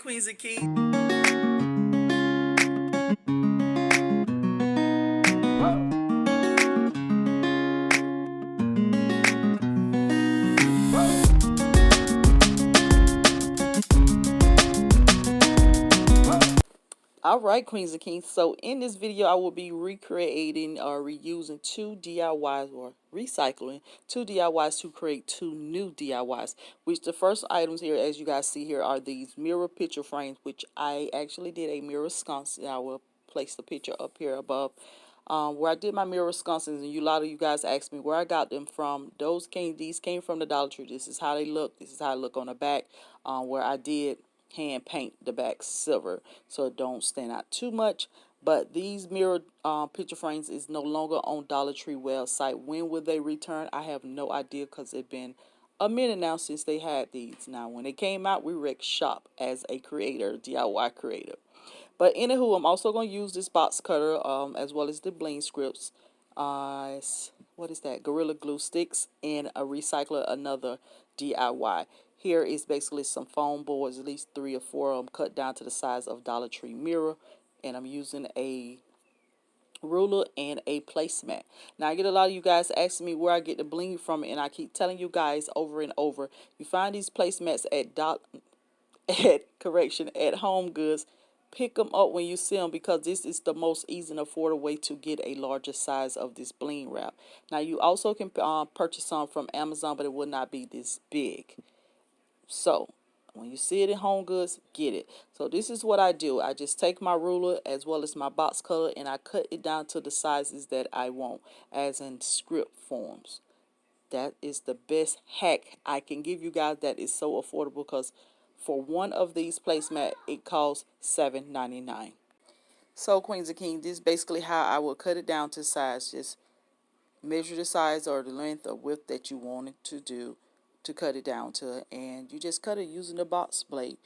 Queens and Kings. Alright, Queens and Kings. So in this video, I will be recreating or reusing two DIYs or recycling two DIYs to create two new DIYs. Which the first items here, as you guys see here, are these mirror picture frames, which I actually did a mirror sconce. And I will place the picture up here above. Where I did my mirror sconces, and a lot of you guys asked me where I got them from. These came from the Dollar Tree. This is how they look. This is how they look on the back. Where I did hand paint the back silver so it don't stand out too much. But these mirror picture frames is no longer on Dollar Tree website. When will they return? I have no idea, because it's been a minute now since they had these. Now when they came out, we wrecked shop as a creator, DIY creator. But anywho, I'm also going to use this box cutter as well as the bling scripts. What is that? Gorilla Glue sticks and a recycler, another DIY. Here is basically some foam boards, at least 3 or 4 of them, cut down to the size of Dollar Tree mirror. And I'm using a ruler and a placemat. Now I get a lot of you guys asking me where I get the bling from, and I keep telling you guys over and over, you find these placemats at Home Goods. Pick them up when you see them, because this is the most easy and affordable way to get a larger size of this bling wrap. Now you also can purchase some from Amazon, but it will not be this big. So when you see it in Home Goods, get it. So this is what I do. I just take my ruler as well as my box cutter, and I cut it down to the sizes that I want, as in script forms. That is the best hack I can give you guys that is so affordable, because for one of these placemat it costs $7.99. So Queens and Kings, this is basically how I will cut it down to size. Just measure the size or the length or width that you want it to do to cut it down to, and you just cut it using the box blade.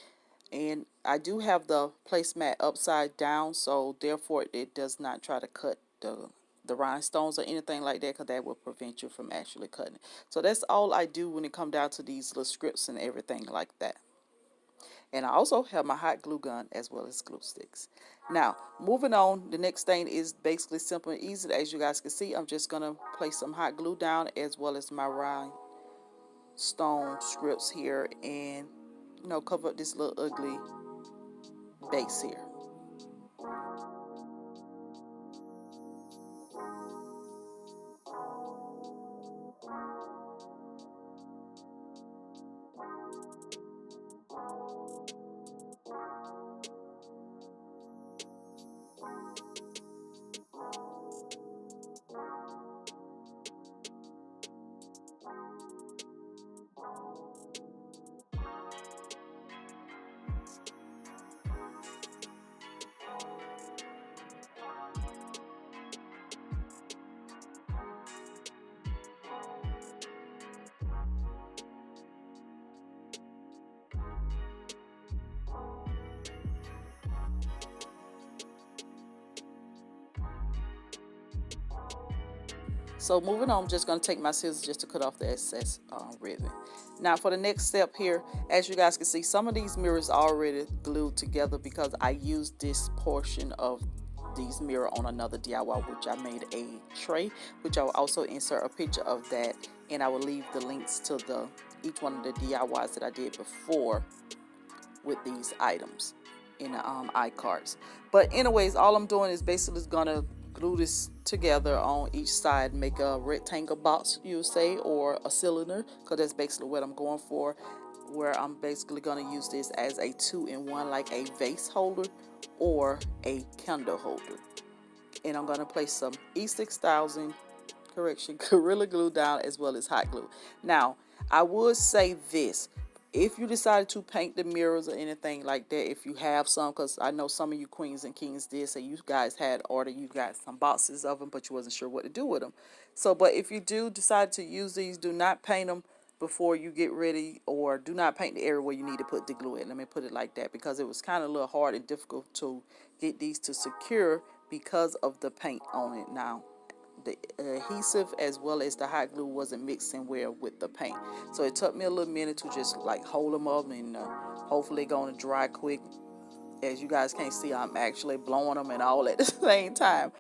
And I do have the placemat upside down, so therefore it does not try to cut the rhinestones or anything like that, because that will prevent you from actually cutting it. So that's all I do when it comes down to these little scripts and everything like that. And I also have my hot glue gun as well as glue sticks. Now, moving on, the next thing is basically simple and easy. As you guys can see, I'm just going to place some hot glue down as well as my rhinestone scripts here, and, cover up this little ugly base here. So moving on, I'm just going to take my scissors just to cut off the excess ribbon. Now for the next step here, as you guys can see, some of these mirrors are already glued together, because I used this portion of these mirror on another DIY, which I made a tray, which I will also insert a picture of that, and I will leave the links to each one of the DIYs that I did before with these items in the iCards. But anyways, all I'm doing is basically gonna glue this together on each side, make a rectangle box, you would say, or a cylinder, because that's basically what I'm going for, where I'm basically going to use this as a 2-in-1, like a vase holder or a candle holder. And I'm going to place some E6000 Gorilla Glue down as well as hot glue. Now I would say this: if you decided to paint the mirrors or anything like that, if you have some, because I know some of you Queens and Kings did say you guys had ordered, you got some boxes of them, but you wasn't sure what to do with them. So, but if you do decide to use these, do not paint them before you get ready, or do not paint the area where you need to put the glue in. Let me put it like that, because it was kind of a little hard and difficult to get these to secure because of the paint on it. Now, the adhesive as well as the hot glue wasn't mixing well with the paint. So it took me a little minute to just like hold them up, and hopefully going to dry quick. As you guys can't see, I'm actually blowing them and all at the same time.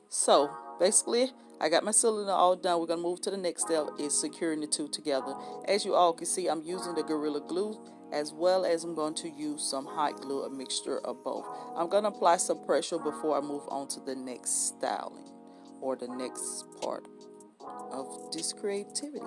So basically, I got my cylinder all done. We're gonna move to the next step, is securing the two together. As you all can see, I'm using the Gorilla Glue, as well as I'm going to use some hot glue, a mixture of both. I'm gonna apply some pressure before I move on to the next styling, or the next part of this creativity.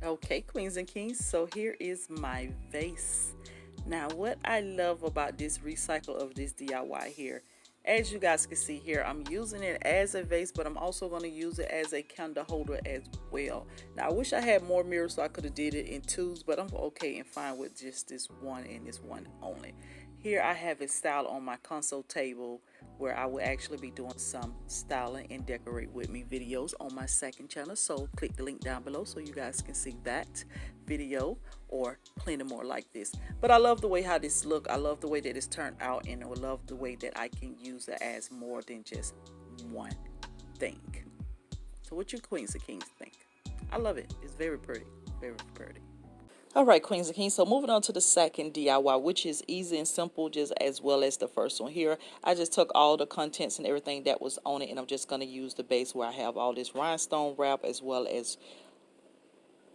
Okay, queens and kings, so here is my vase. Now, what I love about this recycle of this DIY here, as you guys can see here, I'm using it as a vase, but I'm also going to use it as a candle holder as well. Now, I wish I had more mirrors so I could have did it in twos, but I'm okay and fine with just this one and this one only. Here I have it styled on my console table where I will actually be doing some styling and decorate with me videos on my second channel. So click the link down below so you guys can see that video or plenty more like this. But I love the way how this look. I love the way that it's turned out, and I love the way that I can use it as more than just one thing. So what you queens and kings think? I love it. It's very pretty. Very pretty. Alright, queens and kings, so moving on to the second DIY, which is easy and simple just as well as the first one here. I just took all the contents and everything that was on it, and I'm just going to use the base where I have all this rhinestone wrap as well as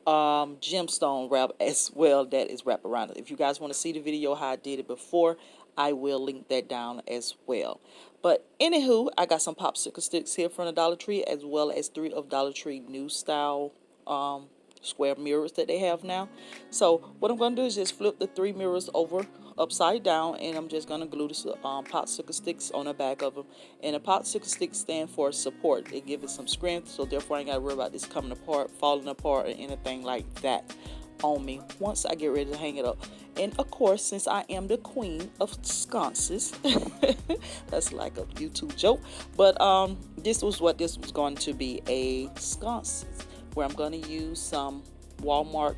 gemstone wrap as well that is wrapped around it. If you guys want to see the video how I did it before, I will link that down as well. But anywho, I got some popsicle sticks here from the Dollar Tree as well as 3 of Dollar Tree new style square mirrors that they have now. So what I'm going to do is just flip the 3 mirrors over upside down, and I'm just going to glue the popsicle sticks on the back of them. And the popsicle sticks stand for support. They give it some strength, so therefore I ain't got to worry about this coming apart, falling apart, or anything like that on me once I get ready to hang it up. And of course, since I am the queen of sconces, that's like a YouTube joke, but this was going to be a sconce, where I'm going to use some Walmart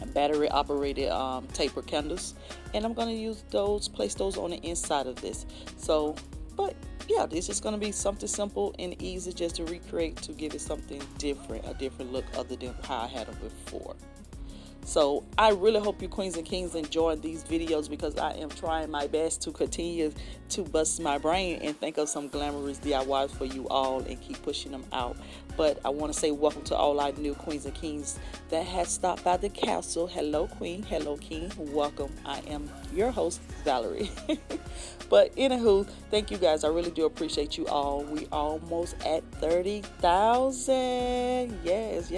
battery operated taper candles, and I'm going to use those, place those on the inside of this. So, but yeah, this is going to be something simple and easy just to recreate, to give it something different, a different look other than how I had them before. So I really hope you queens and kings enjoy these videos, because I am trying my best to continue to bust my brain and think of some glamorous DIYs for you all and keep pushing them out. But I want to say welcome to all our new queens and kings that have stopped by the castle. Hello queen, hello king, welcome. I am your host, Valerie. But anywho, thank you guys. I really do appreciate you all. We almost at 30,000. Yes.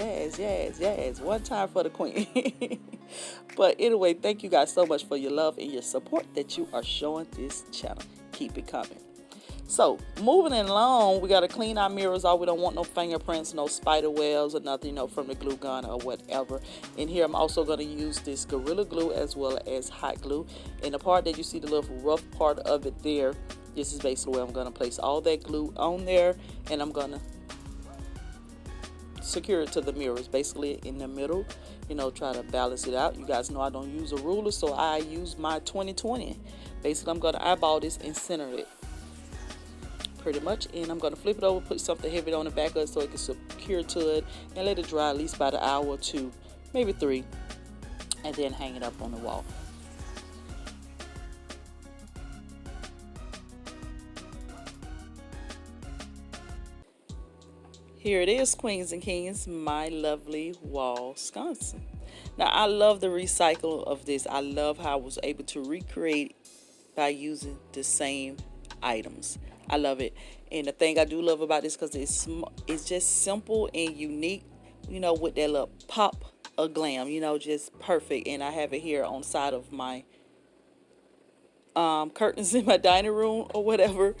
One time for the queen. But anyway, thank you guys so much for your love and your support that you are showing this channel. Keep it coming. So moving along, we got to clean our mirrors off. We don't want no fingerprints, no spider webs or nothing, from the glue gun or whatever. In here, I'm also going to use this Gorilla Glue as well as hot glue. And the part that you see, the little rough part of it there, this is basically where I'm going to place all that glue on there, and I'm going to secure it to the mirrors, basically in the middle, try to balance it out. You guys know I don't use a ruler, so I use my 20/20. Basically, I'm going to eyeball this and center it pretty much, and I'm going to flip it over, put something heavy on the back of it so it can secure to it, and let it dry at least about an hour or 2, maybe 3, and then hang it up on the wall. Here it is, queens and kings, my lovely wall sconce. Now I love the recycle of this. I love how I was able to recreate by using the same items. I love it. And the thing I do love about this, because it's just simple and unique, with that little pop of glam, just perfect. And I have it here on the side of my curtains in my dining room or whatever.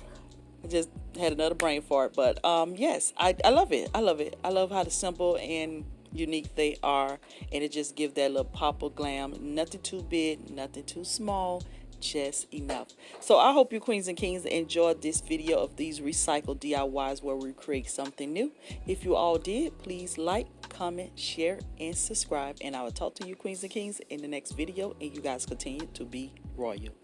I just had another brain fart, but yes, I love it. I love it. I love how simple and unique they are, and it just gives that little pop of glam. Nothing too big, nothing too small, just enough. So I hope you queens and kings enjoyed this video of these recycled DIYs where we create something new. If you all did, please like, comment, share, and subscribe, and I will talk to you queens and kings in the next video, and you guys continue to be royal.